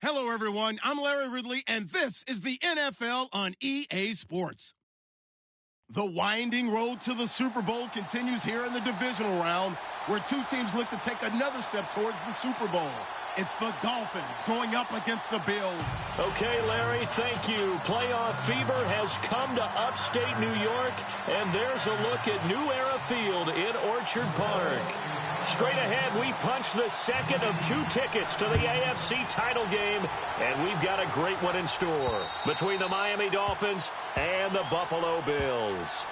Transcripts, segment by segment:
Hello, everyone. I'm Larry Ridley, and this is the NFL on EA Sports. The winding road to the Super Bowl continues here in the divisional round, where two teams look to take another step towards the Super Bowl. It's the Dolphins going up against the Bills. Okay, Larry, thank you. Playoff fever has come to upstate New York, and there's a look at New Era Field in Orchard Park. Straight ahead, we punch the second of two tickets to the AFC title game, and we've got a great one in store between the Miami Dolphins and the Buffalo Bills.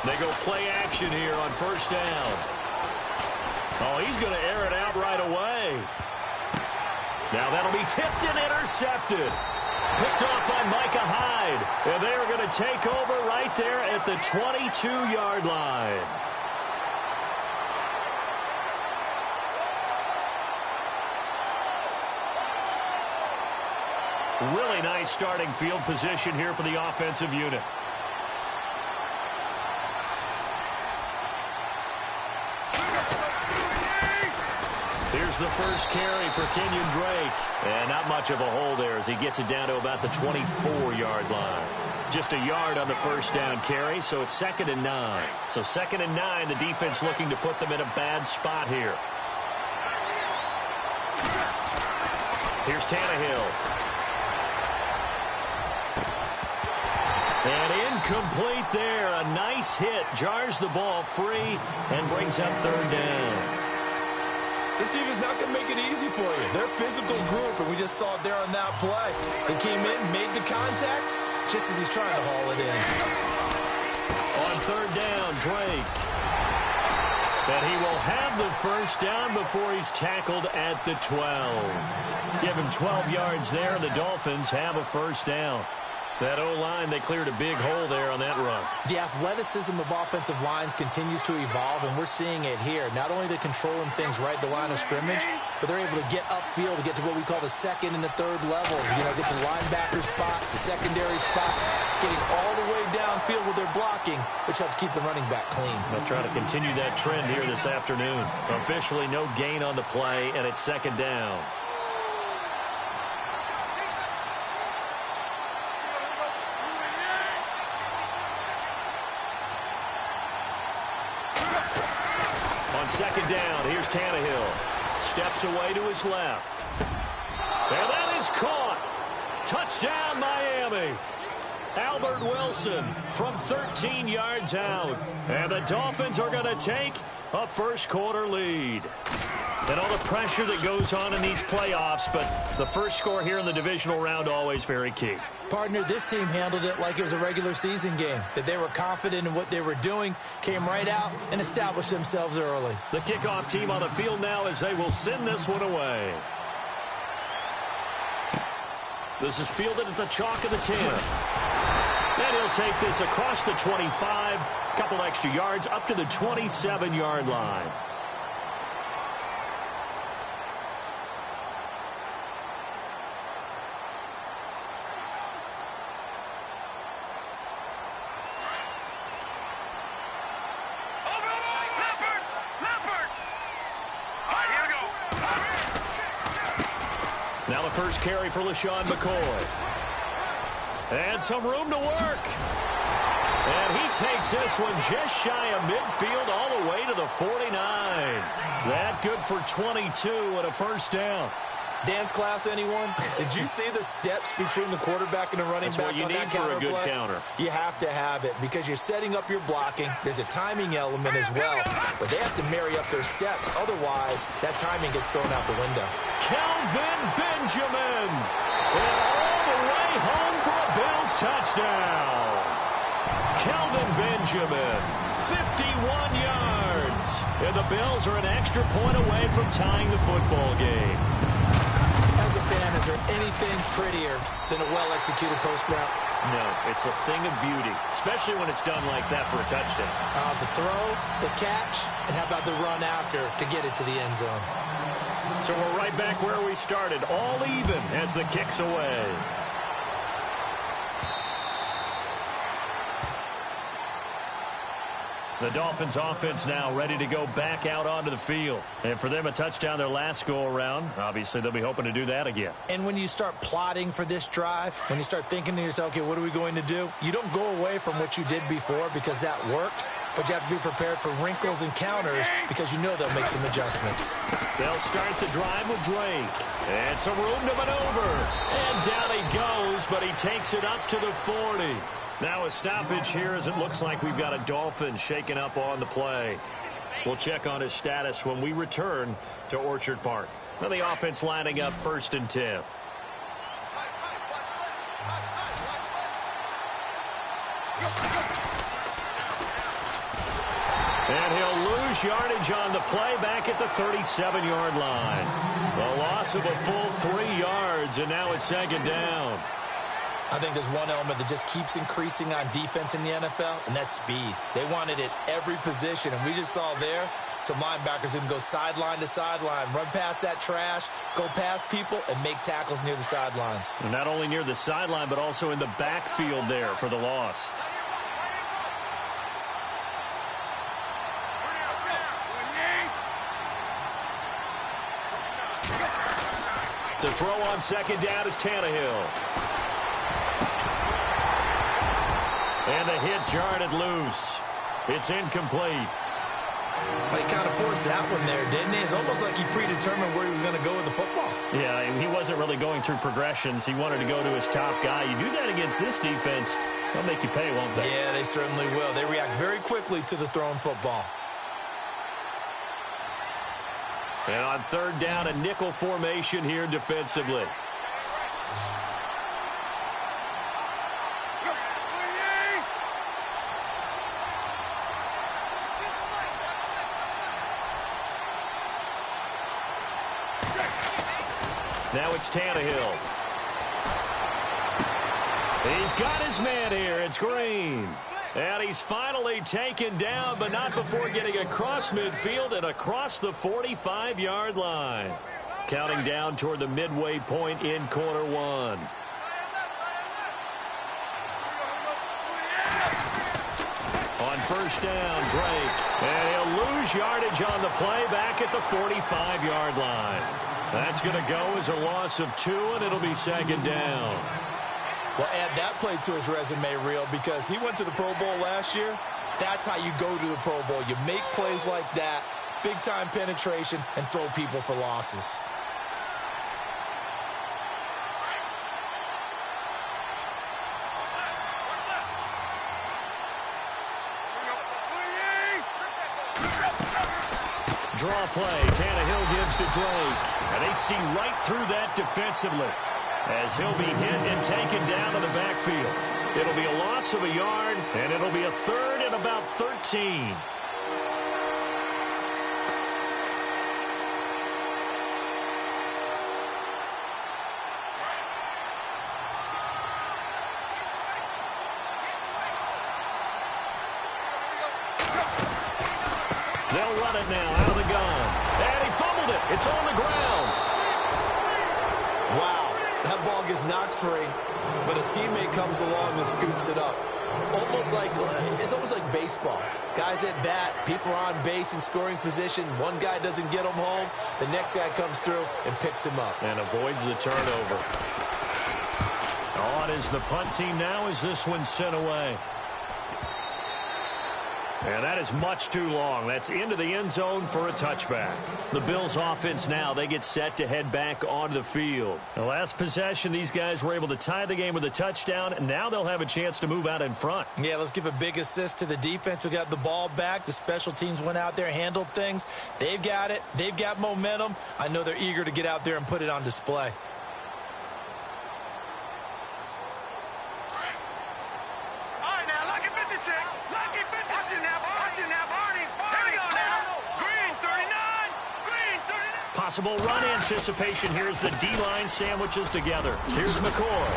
They go play action here on first down. Oh, he's going to air it out right away. Now that'll be tipped and intercepted. Picked off by Micah Hyde. And they are going to take over right there at the 22-yard line. Really nice starting field position here for the offensive unit. Here's the first carry for Kenyon Drake. And not much of a hole there as he gets it down to about the 24-yard line. Just a yard on the first down carry, so it's 2nd and 9. So 2nd and 9, the defense looking to put them in a bad spot here. Here's Tannehill. And incomplete there. A nice hit. Jars the ball free and brings up 3rd down. This team is not going to make it easy for you. They're a physical group, and we just saw it there on that play. They came in, made the contact, just as he's trying to haul it in. On 3rd down, Drake. And he will have the first down before he's tackled at the 12. Give him 12 yards there, and the Dolphins have a first down. That O-line, they cleared a big hole there on that run. The athleticism of offensive lines continues to evolve, and we're seeing it here. Not only are they controlling things right at the line of scrimmage, but they're able to get upfield to get to what we call the 2nd and the 3rd levels. You know, get to the linebacker spot, the secondary spot, getting all the way downfield with their blocking, which helps keep the running back clean. They'll try to continue that trend here this afternoon. Officially no gain on the play, and it's 2nd down. On 2nd down, here's Tannehill. Steps away to his left. And that is caught. Touchdown, Miami. Albert Wilson from 13 yards out. And the Dolphins are going to take a first-quarter lead. And all the pressure that goes on in these playoffs, but the first score here in the divisional round always very key. Partner, this team handled it like it was a regular season game, that they were confident in what they were doing, came right out and established themselves early. The kickoff team on the field now as they will send this one away. This is fielded at the chalk of the 10. And he'll take this across the 25, couple extra yards up to the 27-yard line. Now the first carry for LaShawn McCoy. And some room to work. And he takes this one just shy of midfield all the way to the 49. That good for 22 and a first down. Dance class, anyone? Did you see the steps between the quarterback and the running back on that counter play? That's what you need for a good counter. You have to have it because you're setting up your blocking. There's a timing element as well, but they have to marry up their steps. Otherwise, that timing gets thrown out the window. Kelvin Benjamin. And all the way home for a Bills touchdown. Kelvin Benjamin, 51 yards. And the Bills are an extra point away from tying the football game. As a fan, is there anything prettier than a well-executed post route? No, it's a thing of beauty, especially when it's done like that for a touchdown. The throw, the catch, and how about the run after to get it to the end zone? So we're right back where we started, all even as the kick's away. The Dolphins offense now ready to go back out onto the field. And for them, a touchdown their last go-around. Obviously, they'll be hoping to do that again. And when you start plotting for this drive, when you start thinking to yourself, okay, what are we going to do? You don't go away from what you did before because that worked, but you have to be prepared for wrinkles and counters because you know they'll make some adjustments. They'll start the drive with Drake. And some room to maneuver. And down he goes, but he takes it up to the 40. Now a stoppage here as it looks like we've got a Dolphin shaken up on the play. We'll check on his status when we return to Orchard Park. Now the offense lining up 1st and 10. And he'll lose yardage on the play back at the 37-yard line. The loss of a full 3 yards, and now it's 2nd down. I think there's one element that just keeps increasing on defense in the NFL, and that's speed. They want it at every position, and we just saw there some linebackers who can go sideline to sideline, run past that trash, go past people, and make tackles near the sidelines. And not only near the sideline, but also in the backfield there for the loss. To throw on 2nd down is Tannehill. And the hit jarred it loose. It's incomplete. But he kind of forced that one there, didn't he? It's almost like he predetermined where he was going to go with the football. Yeah, and he wasn't really going through progressions. He wanted to go to his top guy. You do that against this defense, they'll make you pay, won't they? Yeah, they certainly will. They react very quickly to the thrown football. And on 3rd down, a nickel formation here defensively. Now it's Tannehill. He's got his man here. It's Green. And he's finally taken down, but not before getting across midfield and across the 45-yard line. Counting down toward the midway point in quarter 1. On 1st down, Drake. And he'll lose yardage on the play back at the 45-yard line. That's going to go as a loss of 2, and it'll be 2nd down. Well, add that play to his resume reel because he went to the Pro Bowl last year. That's how you go to the Pro Bowl. You make plays like that, big-time penetration, and throw people for losses. Draw play. Tannehill gives to Drake. And they see right through that defensively as he'll be hit and taken down to the backfield. It'll be a loss of a yard, and it'll be a 3rd and about 13. They'll run it now out of the gun. And he fumbled it. It's on the ground. Wow. That ball gets knocked free, but a teammate comes along and scoops it up. It's almost like baseball. Guys at bat, people are on base in scoring position. One guy doesn't get him home. The next guy comes through and picks him up. And avoids the turnover. On is the punt team now as this one's sent away. And that is much too long. That's into the end zone for a touchback. The Bills offense now, they get set to head back onto the field. The last possession, these guys were able to tie the game with a touchdown, and now they'll have a chance to move out in front. Yeah, let's give a big assist to the defense who got the ball back. The special teams went out there, handled things. They've got it. They've got momentum. I know they're eager to get out there and put it on display. Possible run anticipation here as the D-line sandwiches together. Here's McCoy.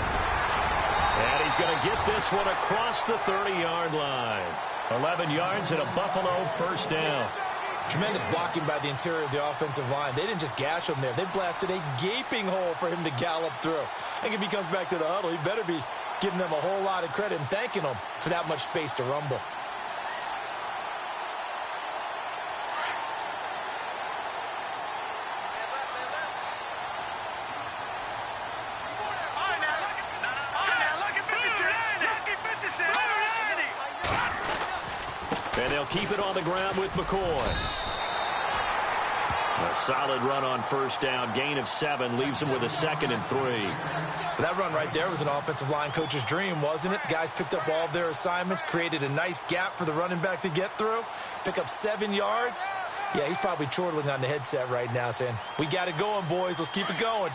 And he's going to get this one across the 30-yard line. 11 yards and a Buffalo first down. Tremendous blocking by the interior of the offensive line. They didn't just gash him there. They blasted a gaping hole for him to gallop through. I think if he comes back to the huddle, he better be giving them a whole lot of credit and thanking them for that much space to rumble. And they'll keep it on the ground with McCoy. A solid run on first down. Gain of 7 leaves him with a 2nd and 3. That run right there was an offensive line coach's dream, wasn't it? Guys picked up all of their assignments, created a nice gap for the running back to get through, pick up 7 yards. Yeah, he's probably chortling on the headset right now saying, we got it going, boys. Let's keep it going.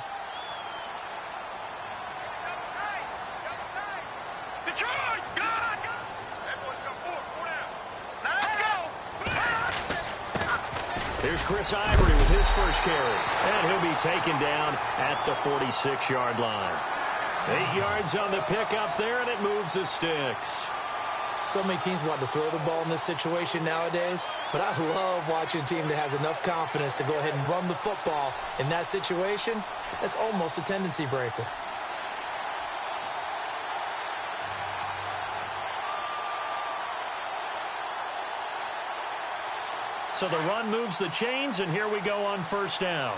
Here's Chris Ivory with his first carry. And he'll be taken down at the 46-yard line. 8 yards on the pickup there, and it moves the sticks. So many teams want to throw the ball in this situation nowadays, but I love watching a team that has enough confidence to go ahead and run the football in that situation. That's almost a tendency breaker. So the run moves the chains, and here we go on first down.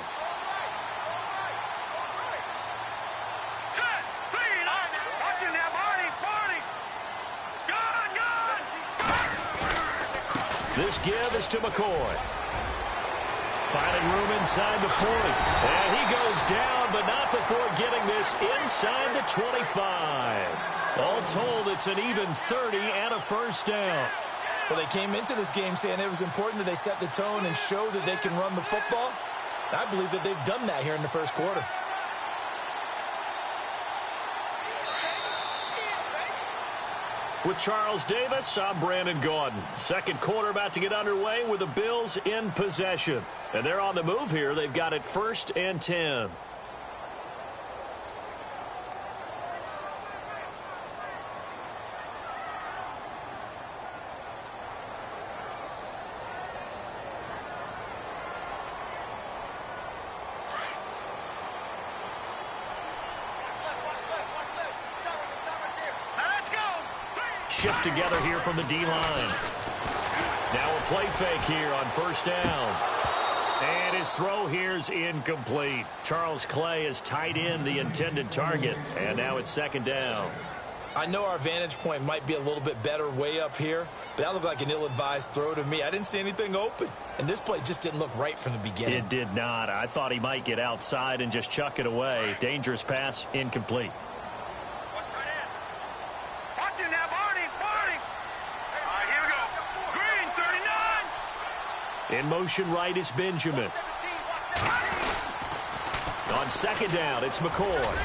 This give is to McCoy. Finding room inside the 40. And he goes down, but not before getting this inside the 25. All told, it's an even 30 and a first down. Well, they came into this game saying it was important that they set the tone and show that they can run the football. I believe that they've done that here in the first quarter. With Charles Davis, I'm Brandon Gaudin. Second quarter about to get underway with the Bills in possession. And they're on the move here. They've got it 1st and 10. Shift together here from the D-line. Now a play fake here on first down. And his throw here's incomplete. Charles Clay has tied in the intended target. And now it's 2nd down. I know our vantage point might be a little bit better way up here, but that looked like an ill-advised throw to me. I didn't see anything open. And this play just didn't look right from the beginning. It did not. I thought he might get outside and just chuck it away. Dangerous pass, incomplete. In motion right is Benjamin. On 2nd down, it's McCoy.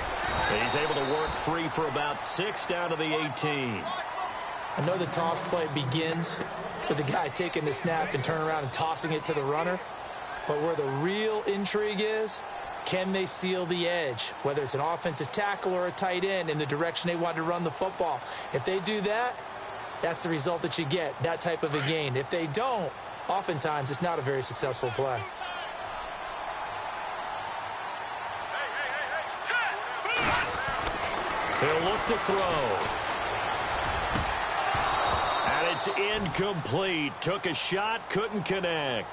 He's able to work free for about 6 down to the 18. I know the toss play begins with the guy taking the snap and turning around and tossing it to the runner. But where the real intrigue is, can they seal the edge? Whether it's an offensive tackle or a tight end in the direction they want to run the football. If they do that, that's the result that you get, that type of a gain. If they don't, oftentimes it's not a very successful play. He'll look to throw. And it's incomplete. Took a shot, couldn't connect.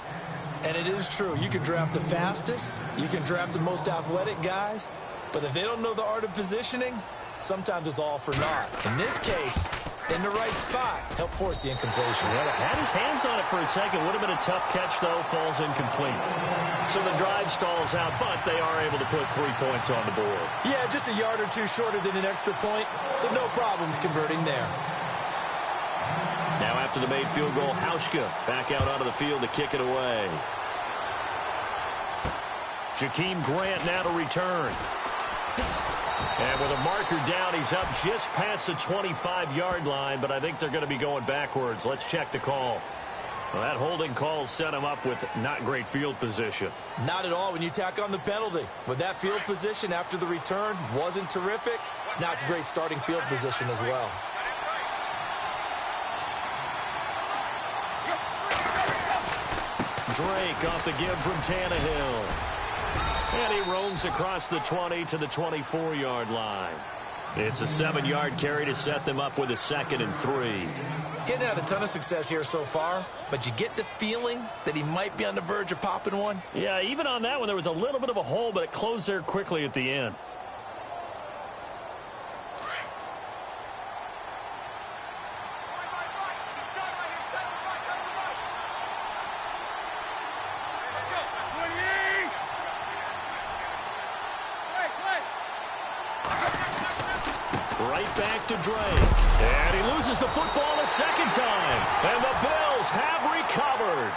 And it is true. You can draft the fastest. You can draft the most athletic guys. But if they don't know the art of positioning, sometimes it's all for naught. In this case, in the right spot, help force the incompletion. Well, had his hands on it for a second. Would have been a tough catch, though. Falls incomplete. So the drive stalls out, but they are able to put 3 points on the board. Yeah, just a yard or two shorter than an extra point. So no problems converting there. Now after the made field goal, Hauschka back out onto the field to kick it away. Jakeem Grant now to return. And with a marker down, he's up just past the 25-yard line, but I think they're going to be going backwards. Let's check the call. Well, that holding call set him up with not great field position. Not at all when you tack on the penalty. With that field position after the return wasn't terrific. It's not a great starting field position as well. Drake off the give from Tannehill. And he roams across the 20 to the 24-yard line. It's a 7-yard carry to set them up with a 2nd and 3. Getting had a ton of success here so far, but you get the feeling that he might be on the verge of popping one. Yeah, even on that one, there was a little bit of a hole, but it closed there quickly at the end. Right back to Drake. And he loses the football a second time. And the Bills have recovered.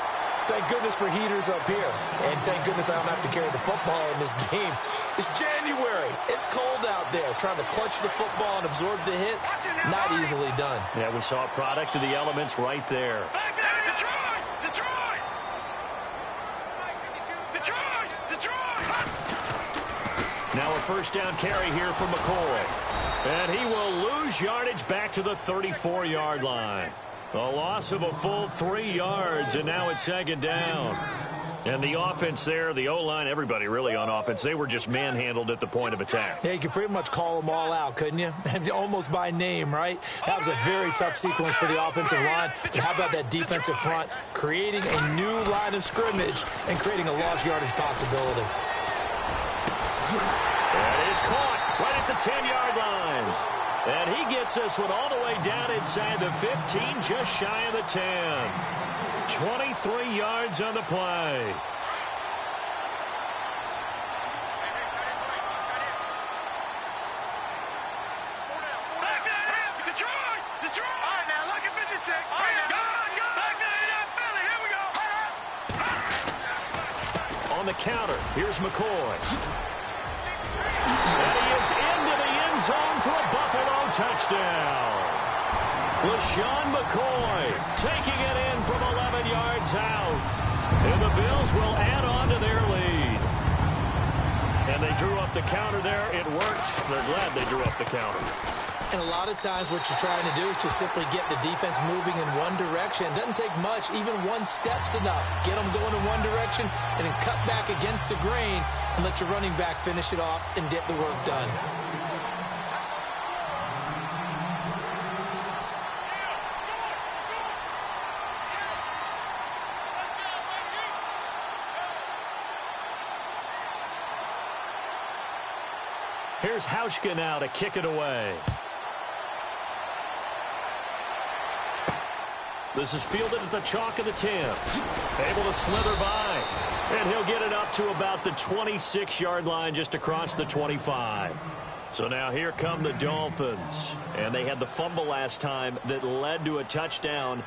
Thank goodness for heaters up here. And thank goodness I don't have to carry the football in this game. It's January. It's cold out there. Trying to clutch the football and absorb the hits, not easily done. Yeah, we saw a product of the elements right there. Now a first down carry here from McCoy. And he will lose yardage back to the 34-yard line. A loss of a full 3 yards, and now it's 2nd down. And the offense there, the O-line, everybody really on offense, they were just manhandled at the point of attack. Yeah, you could pretty much call them all out, couldn't you? Almost by name, right? That was a very tough sequence for the offensive line. But how about that defensive front creating a new line of scrimmage and creating a lost yardage possibility? That is caught right at the 10-yard line. And he gets this one all the way down inside the 15, just shy of the 10. 23 yards on the play. On the counter, here's McCoy. And he is into the end zone for a Buffalo touchdown. LaShawn McCoy taking it in from 11 yards out. And the Bills will add on to their lead. And they drew up the counter there. It worked. They're glad they drew up the counter. And a lot of times what you're trying to do is just simply get the defense moving in one direction. It doesn't take much. Even one step's enough. Get them going in one direction and then cut back against the grain and let your running back finish it off and get the work done. Here's Hauschka now to kick it away. This is fielded at the chalk of the 10. Able to slither by. And he'll get it up to about the 26-yard line just across the 25. So now here come the Dolphins. And they had the fumble last time that led to a touchdown.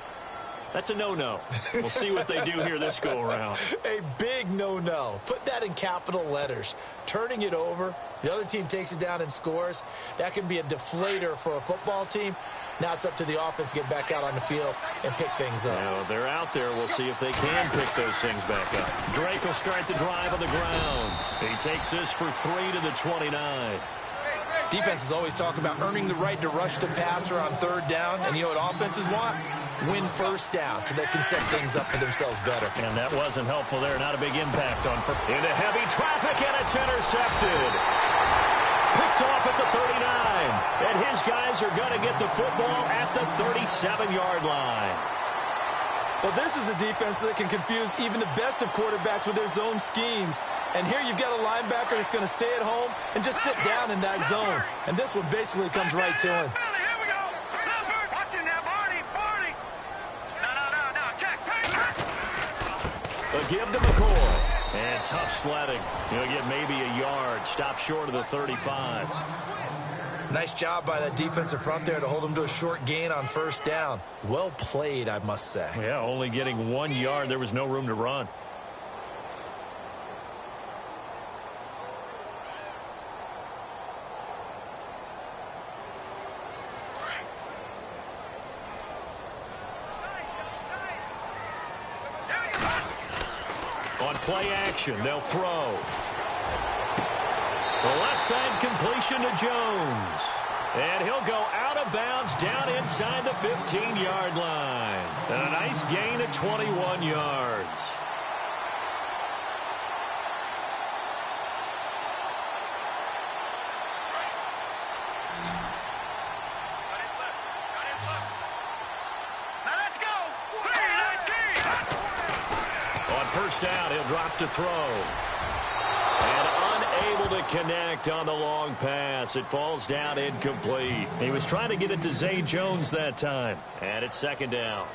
That's a no-no. We'll see what they do here this go-around. A big no-no. Put that in capital letters. Turning it over, the other team takes it down and scores. That can be a deflator for a football team. Now it's up to the offense to get back out on the field and pick things up. Now, they're out there. We'll see if they can pick those things back up. Drake will start the drive on the ground. He takes this for 3 to the 29. Defenses always talk about earning the right to rush the passer on 3rd down. And you know what offenses want? Win 1st down so they can set things up for themselves better. And that wasn't helpful there. Not a big impact on into heavy traffic, and it's intercepted. Picked off at the 39. And his guys are going to get the football at the 37-yard line. Well, this is a defense that can confuse even the best of quarterbacks with their zone schemes. And here you've got a linebacker that's going to stay at home and just sit down in that zone. And this one basically comes right to him. A give to McCoy. And tough sledding. He'll get maybe a yard. Stop short of the 35. Nice job by that defensive front there to hold him to a short gain on 1st down. Well played, I must say. Yeah, only getting 1 yard. There was no room to run. On play action, they'll throw. The left side completion to Jones. And he'll go out of bounds down inside the 15-yard line. And a nice gain of 21 yards. First down, he'll drop to throw. And unable to connect on the long pass. It falls down incomplete. He was trying to get it to Zay Jones that time. And it's second down.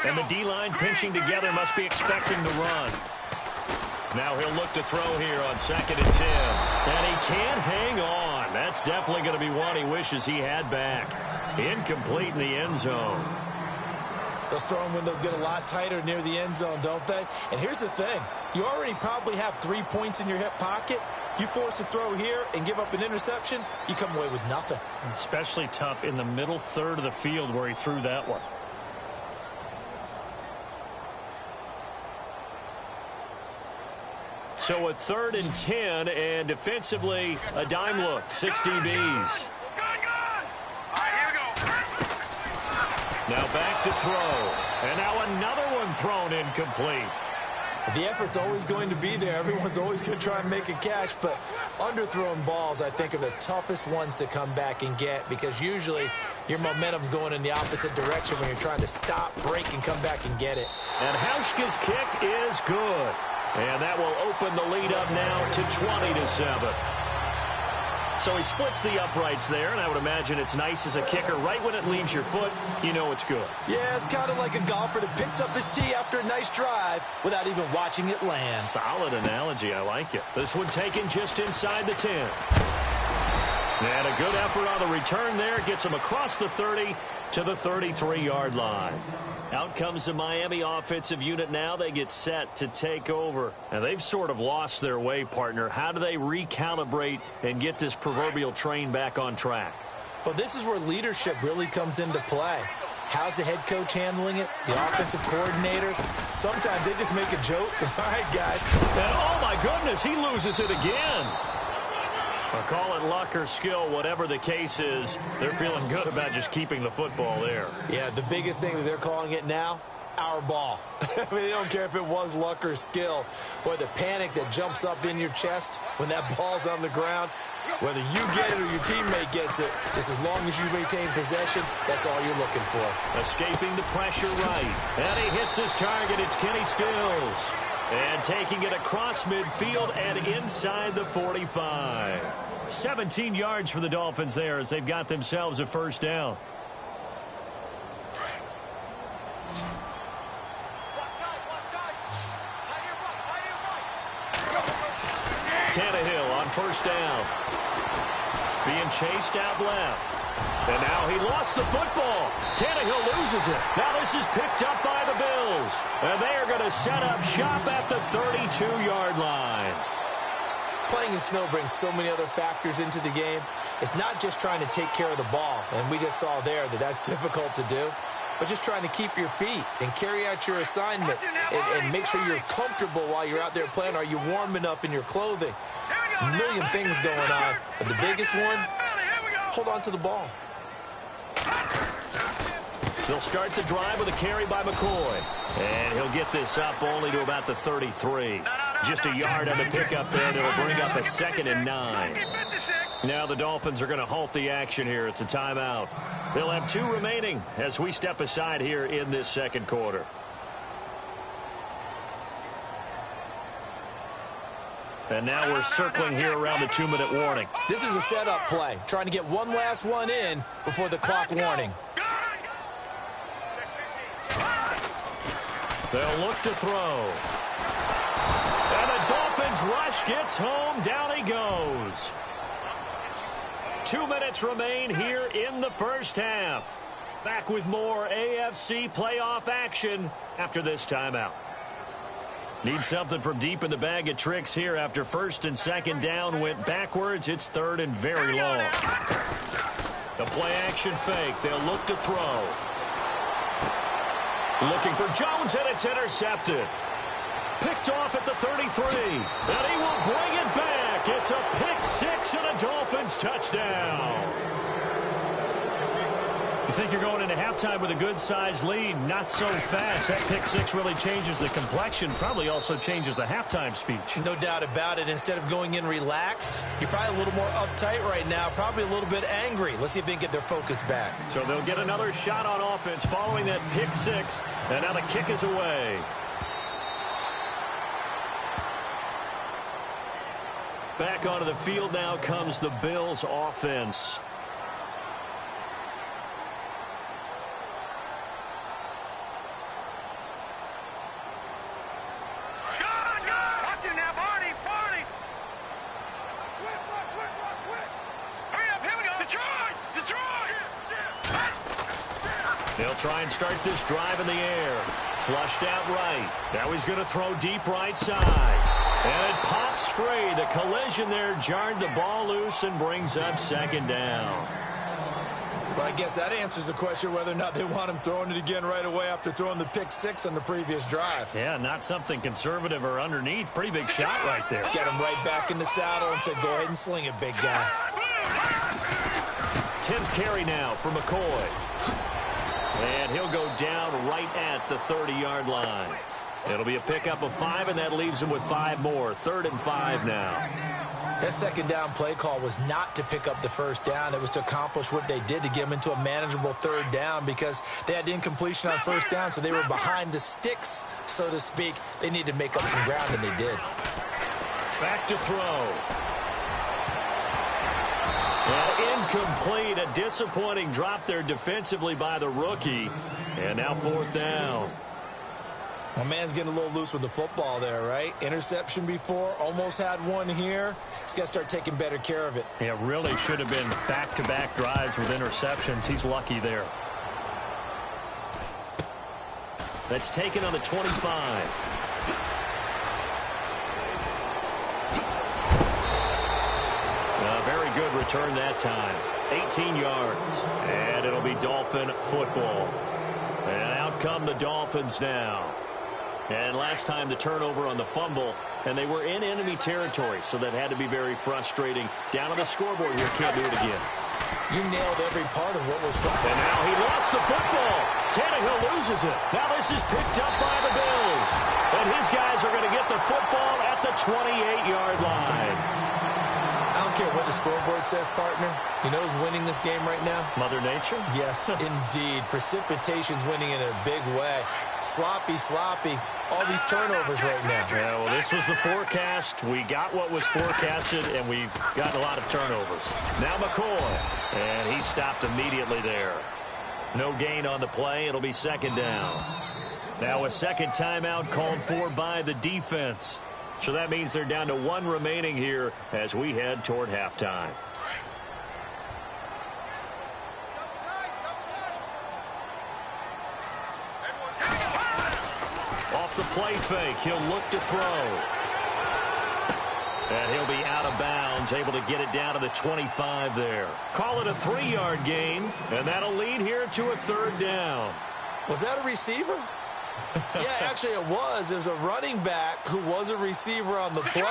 And the D-line pinching together, must be expecting to run. Now he'll look to throw here on 2nd and 10. And he can't hang on. That's definitely going to be one he wishes he had back. Incomplete in the end zone. Those throwing windows get a lot tighter near the end zone, don't they? And here's the thing. You already probably have 3 points in your hip pocket. You force a throw here and give up an interception, you come away with nothing. And especially tough in the middle third of the field where he threw that one. So a 3rd and 10, and defensively, a dime look. 6 DBs. Now back to throw. And now another one thrown incomplete. The effort's always going to be there. Everyone's always going to try and make a catch, but underthrown balls, I think, are the toughest ones to come back and get because usually your momentum's going in the opposite direction when you're trying to stop, break, and come back and get it. And Hauschka's kick is good. And that will open the lead up now to 20-7. So he splits the uprights there, and I would imagine it's nice as a kicker. Right when it leaves your foot, you know it's good. Yeah, it's kind of like a golfer that picks up his tee after a nice drive without even watching it land. Solid analogy. I like it. This one taken just inside the 10. And a good effort on the return there. Gets him across the 30 to the 33-yard line. Out comes the Miami offensive unit now. They get set to take over. And they've sort of lost their way, partner. How do they recalibrate and get this proverbial train back on track? Well, this is where leadership really comes into play. How's the head coach handling it? The offensive coordinator? Sometimes they just make a joke. All right, guys. And oh, my goodness, he loses it again. Or call it luck or skill, whatever the case is, they're feeling good about just keeping the football there. Yeah, the biggest thing that they're calling it now, our ball. I mean, they don't care if it was luck or skill. Boy, the panic that jumps up in your chest when that ball's on the ground, whether you get it or your teammate gets it, just as long as you maintain possession, that's all you're looking for. Escaping the pressure right. And he hits his target. It's Kenny Stills. And taking it across midfield and inside the 45. 17 yards for the Dolphins there as they've got themselves a first down. Tannehill on first down. Being chased out left. And now he lost the football. Tannehill loses it. Now this is picked up by the Bills. And they are going to set up shop at the 32-yard line. Playing in snow brings so many other factors into the game. It's not just trying to take care of the ball, and we just saw there that that's difficult to do, but just trying to keep your feet and carry out your assignments and make sure you're comfortable while you're out there playing. Are you warm enough in your clothing? A million things going on, but the biggest one, hold on to the ball. He'll start the drive with a carry by McCoy. And he'll get this up only to about the 33. Just a yard on the pickup there. That'll bring up a 2nd and 9. Now the Dolphins are going to halt the action here. It's a timeout. They'll have 2 remaining as we step aside here in this second quarter. And now we're circling here around the 2-minute warning. This is a setup play, trying to get one last one in before the clock warning. They'll look to throw. And the Dolphins rush gets home. Down he goes. 2 minutes remain here in the first half. Back with more AFC playoff action after this timeout. Need something from deep in the bag of tricks here after 1st and 2nd down went backwards. It's 3rd and very long. The play-action fake. They'll look to throw. Looking for Jones, and it's intercepted. Picked off at the 33. And he will bring it back. It's a pick six and a Dolphins touchdown. You think you're going into halftime with a good-sized lead. Not so fast. That pick six really changes the complexion. Probably also changes the halftime speech. No doubt about it. Instead of going in relaxed, you're probably a little more uptight right now. Probably a little bit angry. Let's see if they can get their focus back. So they'll get another shot on offense following that pick six. And now the kick is away. Back onto the field now comes the Bills offense. They'll try and start this drive in the air. Flushed out right. Now he's going to throw deep right side. And it pops free. The collision there jarred the ball loose and brings up second down. But I guess that answers the question whether or not they want him throwing it again right away after throwing the pick six on the previous drive. Yeah, not something conservative or underneath. Pretty big shot right there. Get him right back in the saddle and say, go ahead and sling it, big guy. 10th carry now for McCoy. And he'll go down right at the 30-yard line. It'll be a pickup of 5, and that leaves him with 5 more. 3rd and 5 now. That second down play call was not to pick up the first down. It was to accomplish what they did to get them into a manageable 3rd down because they had incompletion on first down, so they were behind the sticks, so to speak. They needed to make up some ground, and they did. Back to throw. Well, incomplete. A disappointing drop there defensively by the rookie. And now 4th down. My man's getting a little loose with the football there, right? Interception before, almost had one here. He's got to start taking better care of it. Yeah, really should have been back-to-back drives with interceptions. He's lucky there. That's taken on the 25. A very good return that time. 18 yards. And it'll be Dolphin football. And out come the Dolphins now. And last time the turnover on the fumble, and they were in enemy territory, so that had to be very frustrating. Down on the scoreboard here, can't do it again. You nailed every part of what was fun. And now he lost the football. Tannehill loses it. Now this is picked up by the Bills. And his guys are going to get the football at the 28-yard line. I don't care what the scoreboard says, partner. You know who's winning this game right now? Mother Nature? Yes, indeed. Precipitation's winning in a big way. Sloppy. All these turnovers right now. Yeah, well, this was the forecast. We got what was forecasted, and we've got a lot of turnovers. Now McCoy. And he stopped immediately there. No gain on the play. It'll be 2nd down. Now a second timeout called for by the defense. So that means they're down to 1 remaining here as we head toward halftime. Off the play fake, he'll look to throw. And he'll be out of bounds, able to get it down to the 25 there. Call it a 3-yard gain, and that'll lead here to a 3rd down. Was that a receiver? Yeah, actually it was. It was a running back who was a receiver on the play.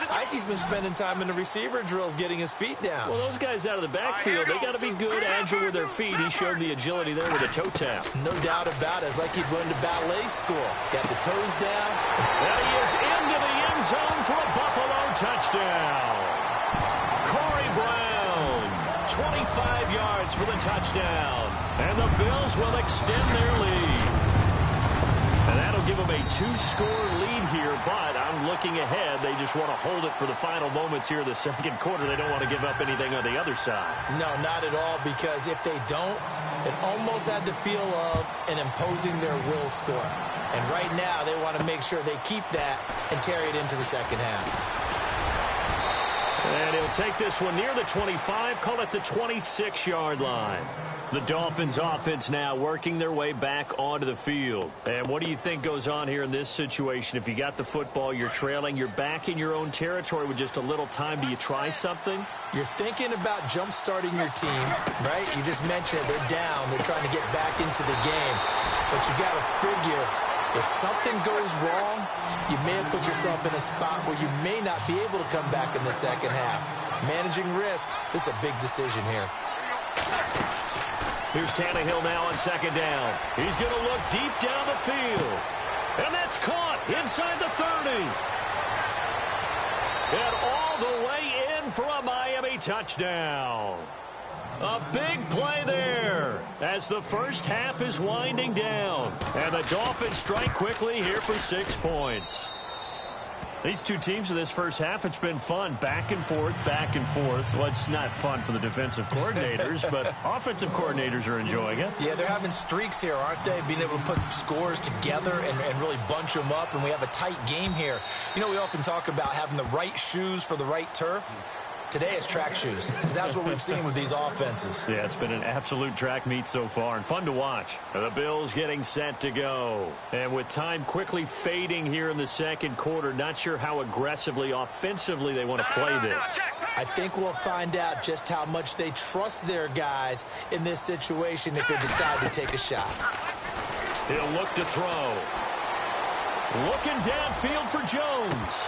Ike's been spending time in the receiver drills getting his feet down. Well, those guys out of the backfield, they got to be good, agile with their feet. He showed the agility there with a toe tap. No doubt about it. It's like he'd run to ballet school. Got the toes down. And he is into the end zone for a Buffalo touchdown. Corey Brown, 25 yards for the touchdown. And the Bills will extend their lead. And that'll give them a 2-score lead here, but I'm looking ahead. They just want to hold it for the final moments here of the second quarter. They don't want to give up anything on the other side. No, not at all, because if they don't, it almost had the feel of an imposing their will score. And right now, they want to make sure they keep that and carry it into the second half. And he'll take this one near the 25, call it the 26-yard line. The Dolphins offense now working their way back onto the field. And what do you think goes on here in this situation? If you got the football, you're trailing, you're back in your own territory with just a little time. Do you try something? You're thinking about jump-starting your team, right? You just mentioned it. They're down. They're trying to get back into the game. But you got to figure, if something goes wrong, you may have put yourself in a spot where you may not be able to come back in the second half. Managing risk, this is a big decision here. Here's Tannehill now on second down. He's going to look deep down the field. And that's caught inside the 30. And all the way in for a Miami touchdown. A big play there as the first half is winding down. And the Dolphins strike quickly here for 6 points. These two teams in this first half, it's been fun. Back and forth, back and forth. Well, it's not fun for the defensive coordinators, but offensive coordinators are enjoying it. Yeah, they're having streaks here, aren't they? Being able to put scores together and really bunch them up, and we have a tight game here. You know, we often talk about having the right shoes for the right turf. Today it's track shoes. That's what we've seen with these offenses. Yeah, it's been an absolute track meet so far and fun to watch. The Bills getting set to go. And with time quickly fading here in the second quarter, not sure how aggressively, offensively they want to play this. I think we'll find out just how much they trust their guys in this situation if they decide to take a shot. He'll look to throw. Looking downfield for Jones.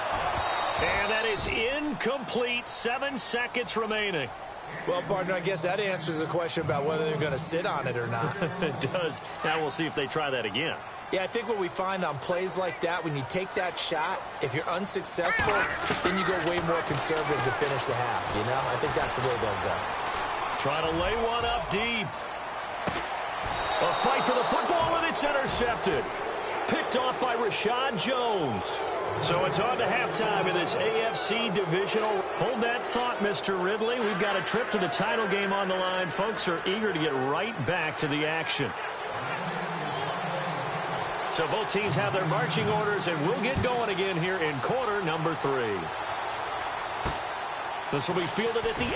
And that is incomplete. 7 seconds remaining. Well, partner, I guess that answers the question about whether they're going to sit on it or not. It does. Now we'll see if they try that again. Yeah, I think what we find on plays like that, when you take that shot, if you're unsuccessful, then you go way more conservative to finish the half, you know? I think that's the way they'll go. Trying to lay one up deep. A fight for the football, and it's intercepted. Picked off by Rashad Jones. So it's on to halftime in this AFC divisional. Hold that thought, Mr. Ridley. We've got a trip to the title game on the line. Folks are eager to get right back to the action. So both teams have their marching orders, and we'll get going again here in quarter number 3. This will be fielded at the 8.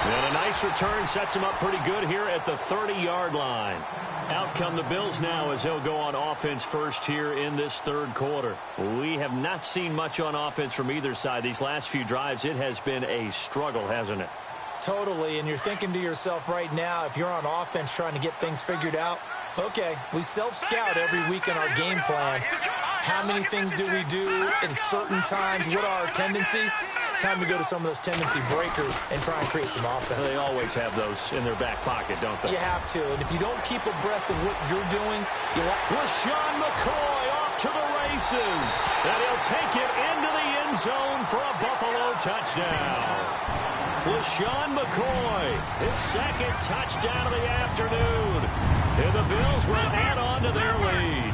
And a nice return sets him up pretty good here at the 30-yard line. Out come the Bills now as they'll go on offense first here in this third quarter. We have not seen much on offense from either side. These last few drives, it has been a struggle, hasn't it? Totally, and you're thinking to yourself right now, if you're on offense trying to get things figured out, okay, we self-scout every week in our game plan. How many things do we do at certain times? What are our tendencies? Time to go to some of those tendency breakers and try and create some offense. They always have those in their back pocket, don't they? You have to, and if you don't keep abreast of what you're doing, LaShawn McCoy off to the races. And he'll take it into the end zone for a Buffalo touchdown. LaShawn McCoy, his second touchdown of the afternoon. And the Bills will add on to their lead.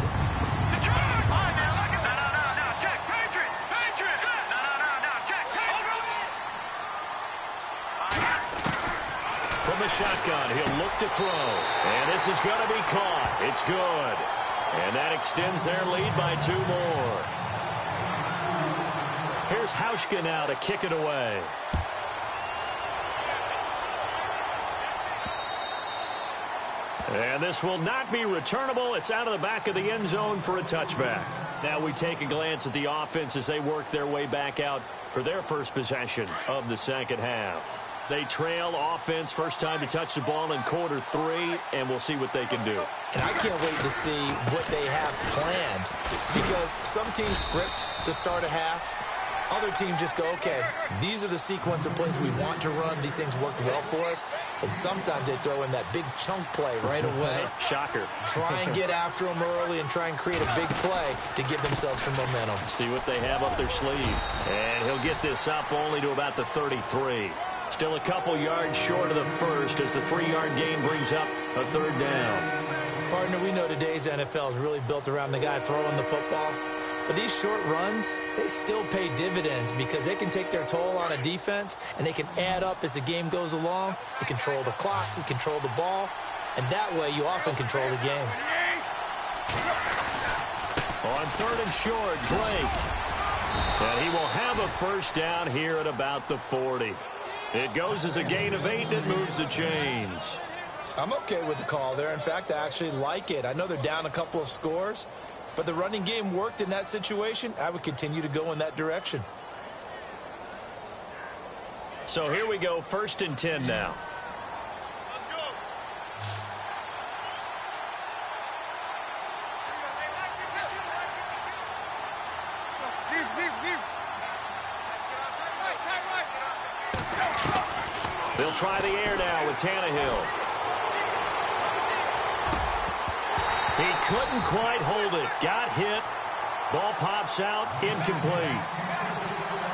From the shotgun, he'll look to throw. And this is going to be caught. It's good. And that extends their lead by 2 more. Here's Hauschka now to kick it away. And this will not be returnable. It's out of the back of the end zone for a touchback. Now we take a glance at the offense as they work their way back out for their first possession of the second half. They trail offense, first time to touch the ball in quarter 3, and we'll see what they can do. And I can't wait to see what they have planned, because some teams script to start a half. Other teams just go, okay, these are the sequence of plays we want to run. These things worked well for us. And sometimes they throw in that big chunk play right away. Shocker. Try and get after them early and try and create a big play to give themselves some momentum. See what they have up their sleeve. And he'll get this up only to about the 33. Still a couple yards short of the first as the 3-yard gain brings up a third down. Partner, we know today's NFL is really built around the guy throwing the football. But these short runs, they still pay dividends because they can take their toll on a defense and they can add up as the game goes along. You control the clock, you control the ball, and that way you often control the game. On 3rd and short, Drake. And he will have a first down here at about the 40. It goes as a gain of 8, and it moves the chains. I'm okay with the call there. In fact, I actually like it. I know they're down a couple of scores, but the running game worked in that situation. I would continue to go in that direction. So here we go, 1st and 10 now. Let's go. They'll try the air now with Tannehill. He couldn't quite hold it. Got hit. Ball pops out. Incomplete.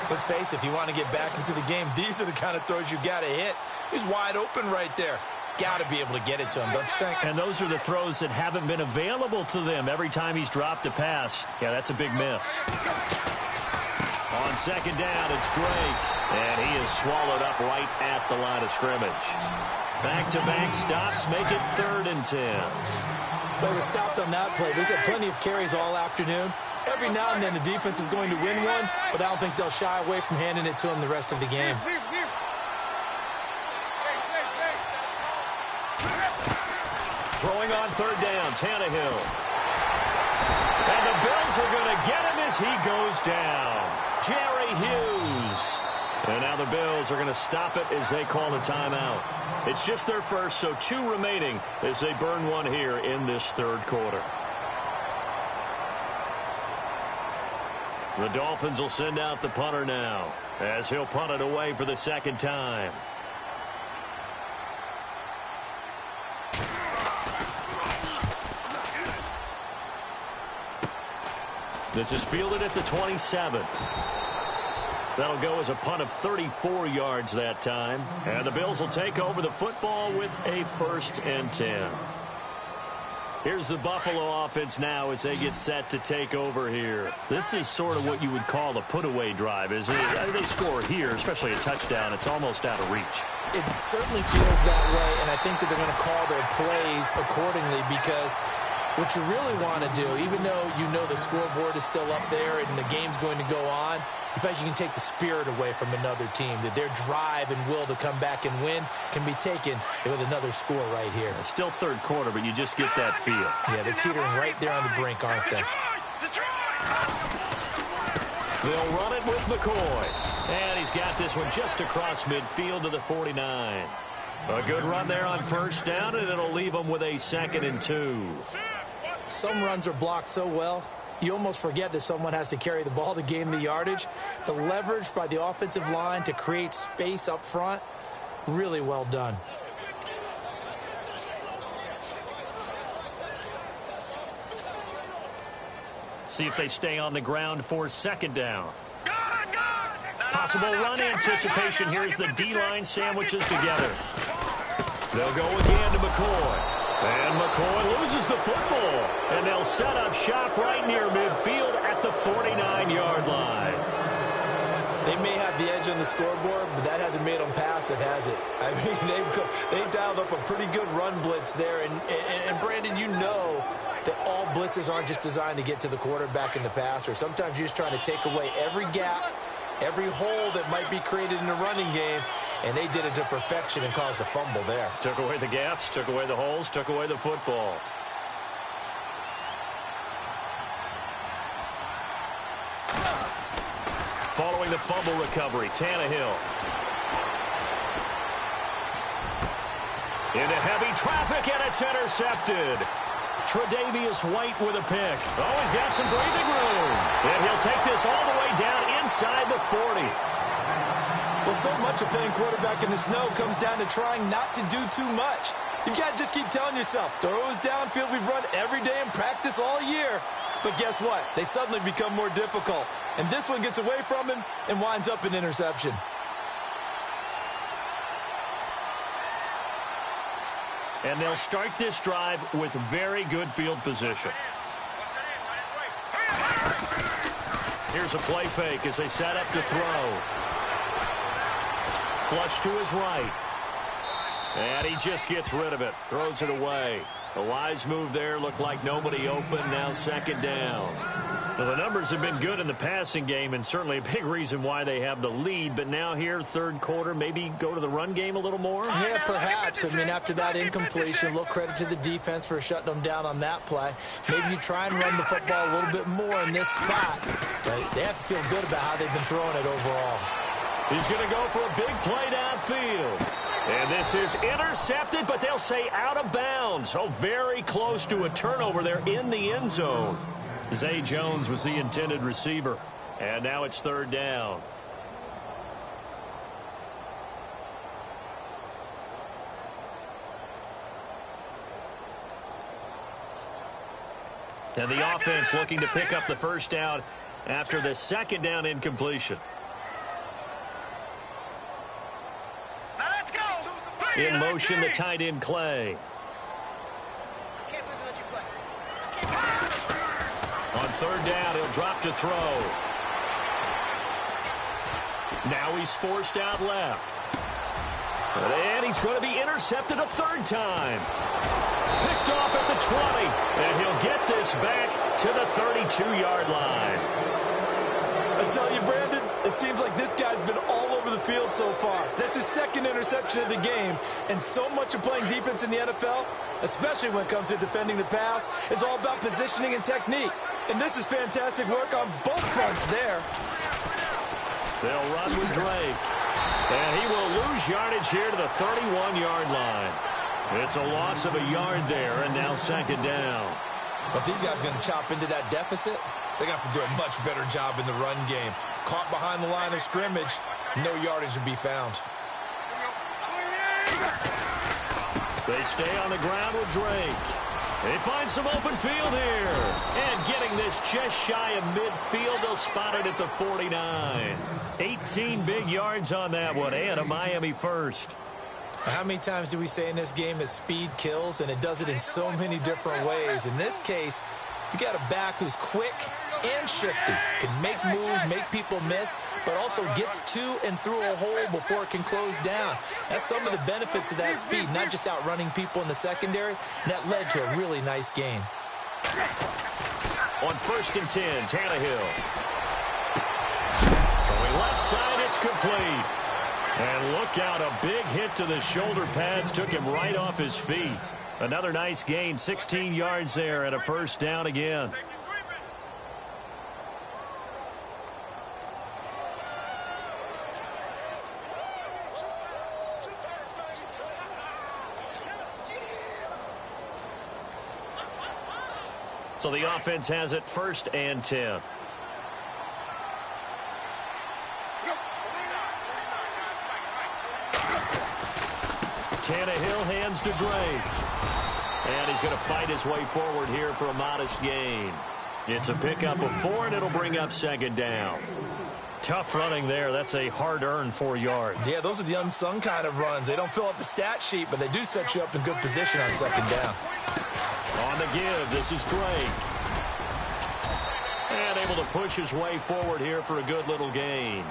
Let's face it, if you want to get back into the game, these are the kind of throws you got to hit. He's wide open right there. Got to be able to get it to him, don't you think? And those are the throws that haven't been available to them every time he's dropped a pass. Yeah, that's a big miss. On 2nd down, it's Drake. And he is swallowed up right at the line of scrimmage. Back-to-back stops make it 3rd and 10. But he was stopped on that play. He's had plenty of carries all afternoon. Every now and then the defense is going to win one, but I don't think they'll shy away from handing it to him the rest of the game. Throwing on 3rd down, Tannehill. And the Bills are going to get him as he goes down. Jerry Hughes. And now the Bills are going to stop it as they call a timeout. It's just their first, so 2 remaining as they burn one here in this 3rd quarter. The Dolphins will send out the punter now as he'll punt it away for the 2nd time. This is fielded at the 27. That'll go as a punt of 34 yards that time. And the Bills will take over the football with a 1st and 10. Here's the Buffalo offense now as they get set to take over here. This is sort of what you would call a put-away drive, isn't it? They score here, especially a touchdown. It's almost out of reach. It certainly feels that way, and I think that they're going to call their plays accordingly because what you really want to do, even though you know the scoreboard is still up there and the game's going to go on, in fact, you can take the spirit away from another team, that their drive and will to come back and win can be taken with another score right here. It's still 3rd quarter, but you just get that feel. Yeah, they're teetering right there on the brink, aren't they? They'll run it with McCoy. And he's got this one just across midfield to the 49. A good run there on 1st down, and it'll leave them with a 2nd and 2. Some runs are blocked so well, you almost forget that someone has to carry the ball to gain the yardage. The leverage by the offensive line to create space up front, really well done. See if they stay on the ground for 2nd down. Possible run anticipation. Here's the D-line sandwiches together. They'll go again to McCoy. And McCoy loses the football. And they'll set up shop right near midfield at the 49-yard line. They may have the edge on the scoreboard, but that hasn't made them pass it, has it? I mean, they dialed up a pretty good run blitz there. And Brandon, you know that all blitzes aren't just designed to get to the quarterback in the passer. Sometimes you're just trying to take away every gap, every hole that might be created in the running game, and they did it to perfection and caused a fumble there. Took away the gaps, took away the holes, took away the football. Following the fumble recovery, Tannehill. Into heavy traffic, and it's intercepted. Tre'Davious White with a pick. Oh, he's got some breathing room. And he'll take this all the way down inside the 40. Well, so much of playing quarterback in the snow comes down to trying not to do too much. You've got to just keep telling yourself, throws downfield we've run every day in practice all year. But guess what? They suddenly become more difficult. And this one gets away from him and winds up an interception. And they'll start this drive with very good field position. Here's a play fake as they set up to throw. Flush to his right. And he just gets rid of it. Throws it away. A wise move there. Looked like nobody open. Now 2nd down. Well, the numbers have been good in the passing game and certainly a big reason why they have the lead. But now here, third quarter, maybe go to the run game a little more? Yeah, perhaps. I mean, after that incompletion, a little credit to the defense for shutting them down on that play. Maybe you try and run the football a little bit more in this spot. But they have to feel good about how they've been throwing it overall. He's going to go for a big play downfield. And this is intercepted, but they'll say out of bounds. So very close to a turnover there in the end zone. Zay Jones was the intended receiver. And now it's third down. And the offense looking to pick up the first down after the second down incompletion. In motion, the tight end, Clay. On third down, he'll drop to throw. Now he's forced out left. And he's going to be intercepted a third time. Picked off at the 20. And he'll get this back to the 32-yard line. I tell you, Brandon, it seems like this guy's been all over the field so far. That's his second interception of the game. And so much of playing defense in the NFL, especially when it comes to defending the pass, is all about positioning and technique. And this is fantastic work on both fronts there. They'll run with Drake. And he will lose yardage here to the 31-yard line. It's a loss of a yard there, and now second down. But these guys are going to chop into that deficit. They're going to have to do a much better job in the run game. Caught behind the line of scrimmage, no yardage to be found. They stay on the ground with Drake. They find some open field here. And getting this just shy of midfield, they'll spot it at the 49. 18 big yards on that one, and a Miami first. How many times do we say in this game that speed kills, and it does it in so many different ways? In this case, you got a back who's quick and shifty, can make moves, make people miss, but also gets to and through a hole before it can close down. That's some of the benefits of that speed, not just outrunning people in the secondary, and that led to a really nice gain. On 1st and 10, Tannehill. Throwing left side, it's complete. And look out, a big hit to the shoulder pads took him right off his feet. Another nice gain, 16 yards there, and a first down again. So the offense has it 1st and 10. Tannehill hands to Drake. And he's going to fight his way forward here for a modest gain. It's a pickup of 4, and it'll bring up second down. Tough running there. That's a hard-earned 4 yards. Yeah, those are the unsung kind of runs. They don't fill up the stat sheet, but they do set you up in good position on second down. On the give, this is Drake. And able to push his way forward here for a good little gain.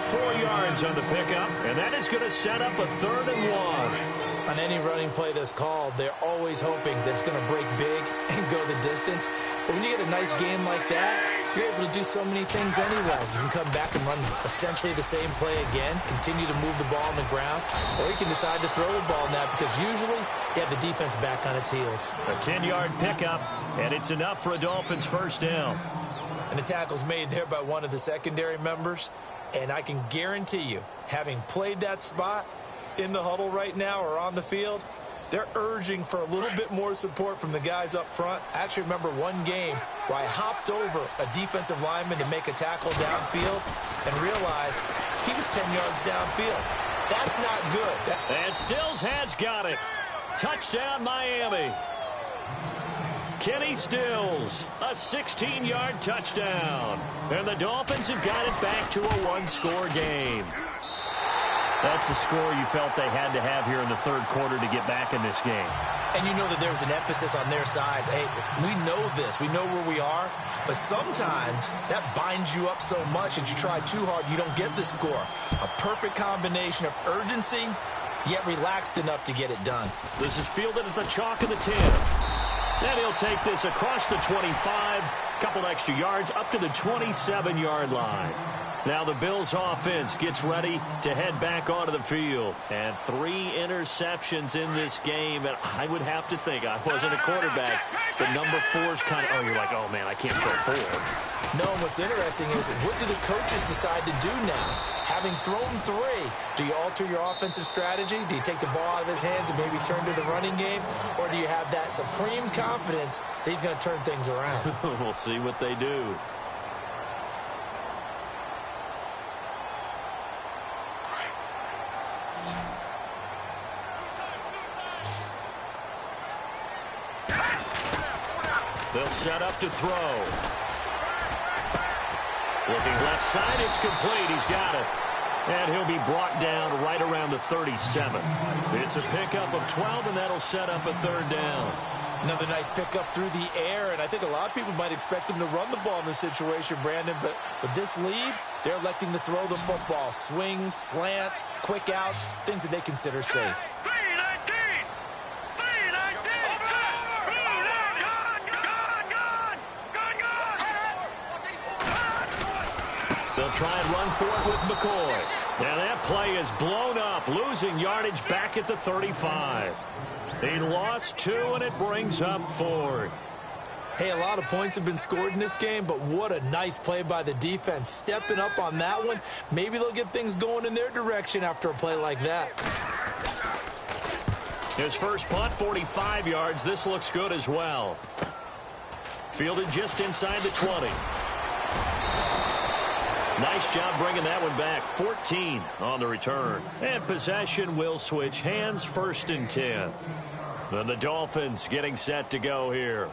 4 yards on the pickup, and that is going to set up a 3rd and 1. On any running play that's called, they're always hoping that it's going to break big and go the distance. But when you get a nice game like that, you're able to do so many things anyway. You can come back and run essentially the same play again, continue to move the ball on the ground, or you can decide to throw the ball now because usually you have the defense back on its heels. A 10-yard pickup, and it's enough for a Dolphins first down. And the tackle's made there by one of the secondary members. And I can guarantee you, having played that spot in the huddle right now or on the field, they're urging for a little bit more support from the guys up front. I actually remember one game where I hopped over a defensive lineman to make a tackle downfield and realized he was 10 yards downfield. That's not good. And Stills has got it. Touchdown, Miami. Kenny Stills, a 16-yard touchdown. And the Dolphins have got it back to a one-score game. That's the score you felt they had to have here in the third quarter to get back in this game. And you know that there's an emphasis on their side. Hey, we know this. We know where we are. But sometimes that binds you up so much that you try too hard, you don't get the score. A perfect combination of urgency, yet relaxed enough to get it done. This is fielded at the chalk of the 10. And he'll take this across the 25, couple extra yards up to the 27-yard line. Now the Bills offense gets ready to head back onto the field. And 3 interceptions in this game. And I would have to think, I wasn't a quarterback, the number 4's kind of, you're like, oh, man, I can't throw 4. No, and what's interesting is, what do the coaches decide to do now? Having thrown 3, do you alter your offensive strategy? Do you take the ball out of his hands and maybe turn to the running game? Or do you have that supreme confidence that he's going to turn things around? We'll see what they do. They'll set up to throw. Looking left side, it's complete. He's got it. And he'll be brought down right around the 37. It's a pickup of 12, and that'll set up a 3rd down. Another nice pickup through the air, and I think a lot of people might expect him to run the ball in this situation, Brandon, but with this lead, they're electing to throw the football. Swings, slants, quick outs, things that they consider safe. They'll try and run for it with McCoy. Now that play is blown up, losing yardage back at the 35. He lost 2, and it brings up 4th. Hey, a lot of points have been scored in this game, but what a nice play by the defense. Stepping up on that one, maybe they'll get things going in their direction after a play like that. His first punt, 45 yards. This looks good as well. Fielded just inside the 20. Nice job bringing that one back. 14 on the return. And possession will switch hands, 1st and 10. Then the Dolphins getting set to go here.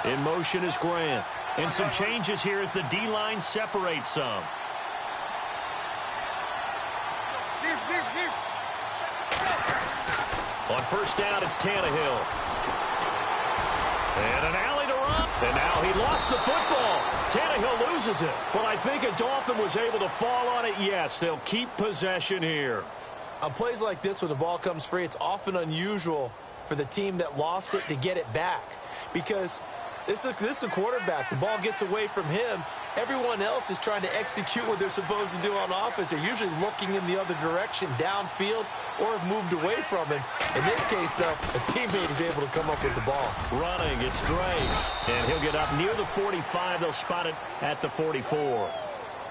In motion is Grant. And some changes here as the D-line separates some. On 1st down, it's Tannehill. And an alley to run. And now he lost the football. Tannehill loses it. But I think a Dolphin was able to fall on it. Yes, they'll keep possession here. On plays like this, when the ball comes free, it's often unusual for the team that lost it to get it back. Because this is a quarterback. The ball gets away from him. Everyone else is trying to execute what they're supposed to do on offense. They're usually looking in the other direction, downfield, or have moved away from him. In this case, though, a teammate is able to come up with the ball. Running, it's Drake. And he'll get up near the 45. They'll spot it at the 44.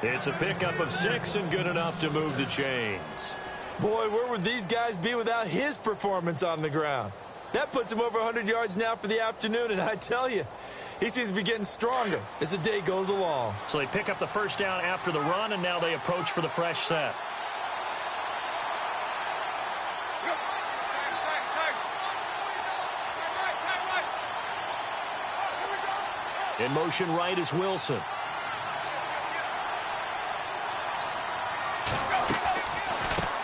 It's a pickup of 6 and good enough to move the chains. Boy, where would these guys be without his performance on the ground? That puts him over 100 yards now for the afternoon, and I tell you, he seems to be getting stronger as the day goes along. So they pick up the 1st down after the run, and now they approach for the fresh set. In motion right is Wilson.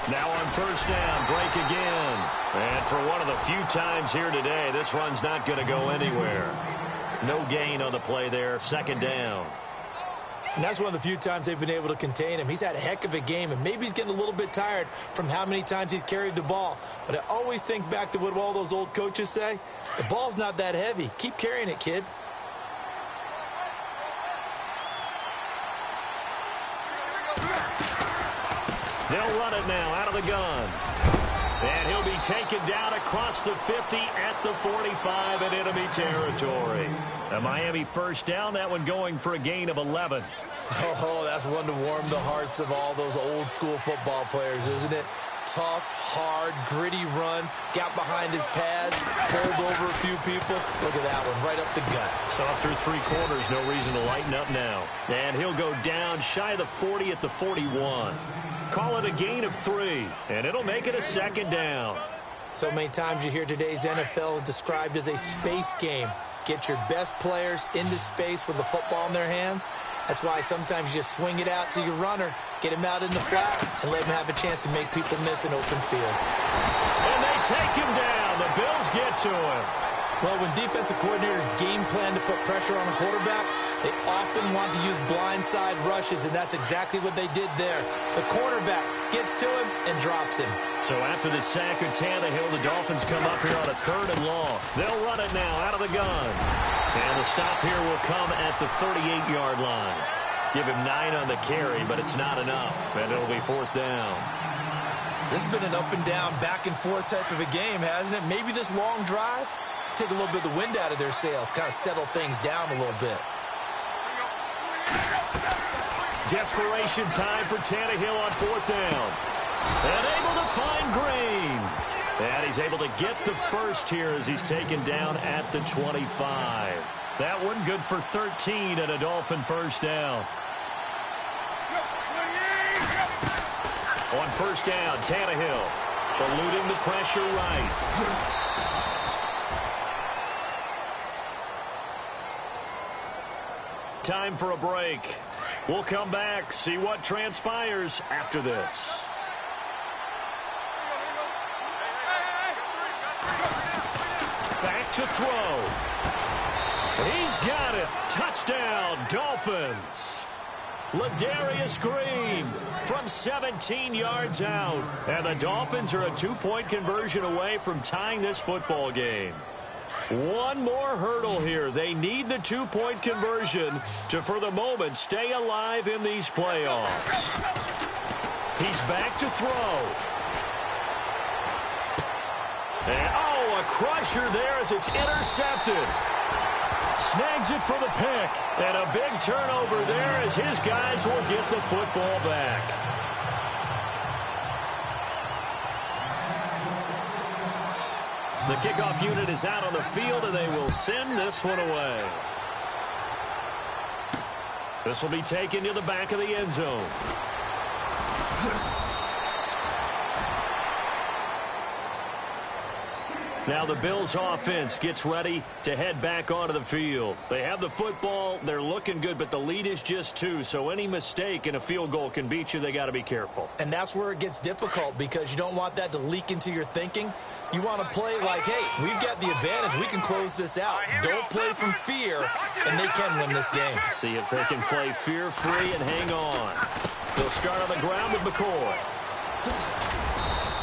Now on 1st down, Drake again. And for one of the few times here today, this run's not going to go anywhere. No gain on the play there, 2nd down. And that's one of the few times they've been able to contain him. He's had a heck of a game, and maybe he's getting a little bit tired from how many times he's carried the ball. But I always think back to what all those old coaches say. The ball's not that heavy. Keep carrying it, kid. They'll run it now out of the gun. And he'll be taken down across the 50 at the 45 in enemy territory. A Miami 1st down, that one going for a gain of 11. Oh, that's one to warm the hearts of all those old school football players, isn't it? Tough, hard, gritty run, got behind his pads, pulled over a few people. Look at that one, right up the gut. Saw through 3 quarters, no reason to lighten up now. And he'll go down shy of the 40 at the 41. Call it a gain of 3, and it'll make it a 2nd down. So many times you hear today's NFL described as a space game. Get your best players into space with the football in their hands. That's why sometimes you just swing it out to your runner, get him out in the flat, and let him have a chance to make people miss an open field. And they take him down. The Bills get to him. Well, when defensive coordinators game plan to put pressure on a quarterback, they often want to use blindside rushes, and that's exactly what they did there. The cornerback gets to him and drops him. So after the sack of Tannehill, the Dolphins come up here on a 3rd and long. They'll run it now out of the gun. And the stop here will come at the 38-yard line. Give him 9 on the carry, but it's not enough, and it'll be 4th down. This has been an up-and-down, back-and-forth type of a game, hasn't it? Maybe this long drive, take a little bit of the wind out of their sails, kind of settle things down a little bit. Desperation time for Tannehill on 4th down. And able to find Green. And he's able to get the first here as he's taken down at the 25. That one good for 13 and a Dolphin first down. On 1st down, Tannehill eluding the pressure right. Time for a break. We'll come back, see what transpires after this. Back to throw. He's got it. Touchdown, Dolphins. Ladarius Green from 17 yards out. And the Dolphins are a 2-point conversion away from tying this football game. One more hurdle here. They need the 2-point conversion to, for the moment, stay alive in these playoffs. He's back to throw. And, a crusher there as it's intercepted. Snags it for the pick. And a big turnover there as his guys will get the football back. The kickoff unit is out on the field, and they will send this one away. This will be taken to the back of the end zone. Now the Bills offense gets ready to head back onto the field. They have the football. They're looking good, but the lead is just 2. So any mistake in a field goal can beat you. They got to be careful. And that's where it gets difficult because you don't want that to leak into your thinking. You want to play like, hey, we've got the advantage. We can close this out. Don't play from fear, and they can win this game. See if they can play fear-free and hang on. They'll start on the ground with McCoy.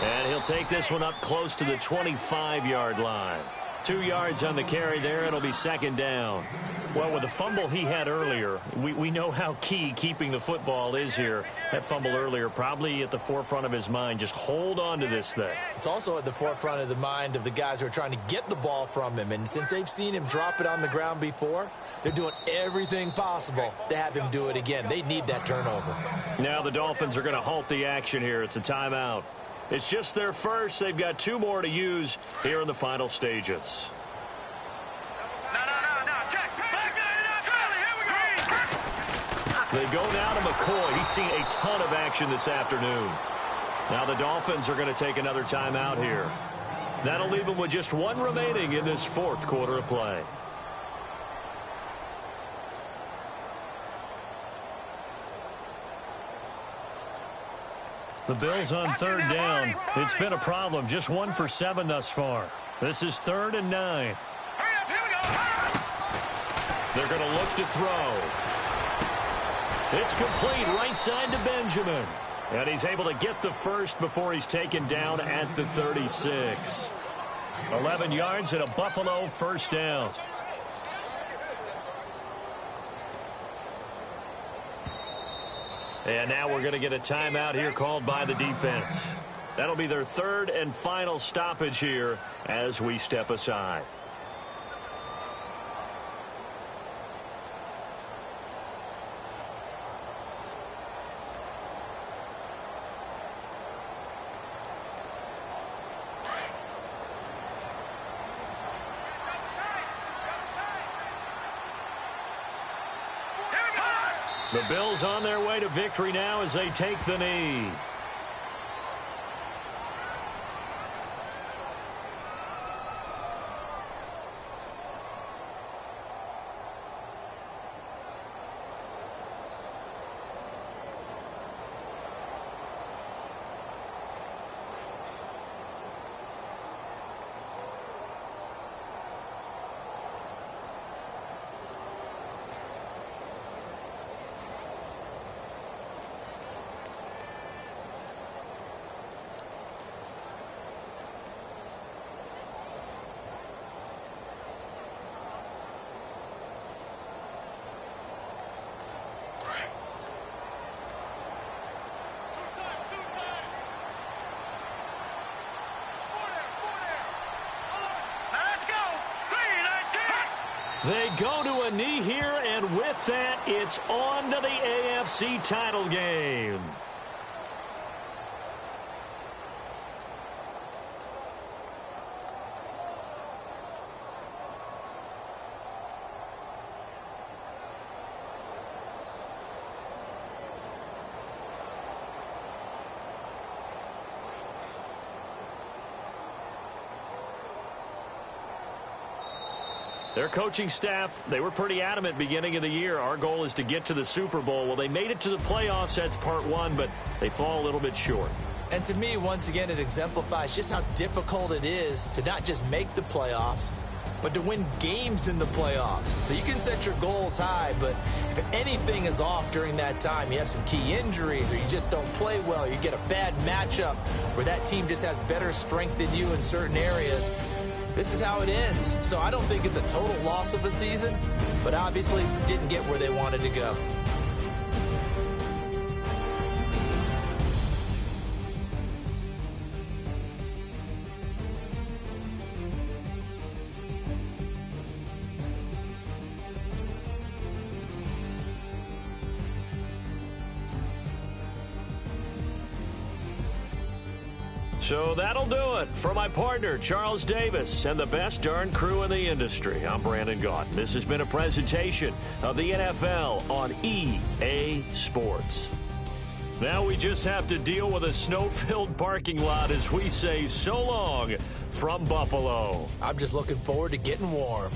And he'll take this one up close to the 25-yard line. 2 yards on the carry there. It'll be 2nd down. Well, with the fumble he had earlier, we know how key keeping the football is here. That fumble earlier probably at the forefront of his mind. Just hold on to this thing. It's also at the forefront of the mind of the guys who are trying to get the ball from him. And since they've seen him drop it on the ground before, they're doing everything possible to have him do it again. They need that turnover. Now the Dolphins are going to halt the action here. It's a timeout. It's just their first. They've got 2 more to use here in the final stages. They go now to McCoy. He's seen a ton of action this afternoon. Now the Dolphins are going to take another timeout here. That'll leave them with just 1 remaining in this 4th quarter of play. The Bills on 3rd down. It's been a problem. Just 1 for 7 thus far. This is 3rd and 9. They're going to look to throw. It's complete right side to Benjamin. And he's able to get the first before he's taken down at the 36. 11 yards and a Buffalo first down. And now we're going to get a timeout here called by the defense. That'll be their 3rd and final stoppage here as we step aside. The Bills on their way to victory now as they take the knee. They go to a knee here, and with that, it's on to the AFC title game. Their coaching staff, they were pretty adamant beginning of the year. Our goal is to get to the Super Bowl. Well, they made it to the playoffs. That's part one, but they fall a little bit short. And to me, once again, it exemplifies just how difficult it is to not just make the playoffs, but to win games in the playoffs. So you can set your goals high, but if anything is off during that time, you have some key injuries or you just don't play well, you get a bad matchup where that team just has better strength than you in certain areas, this is how it ends. So I don't think it's a total loss of a season, but obviously didn't get where they wanted to go. So that'll do it. For my partner, Charles Davis, and the best darn crew in the industry, I'm Brandon Gaudin. This has been a presentation of the NFL on EA Sports. Now we just have to deal with a snow-filled parking lot as we say so long from Buffalo. I'm just looking forward to getting warm.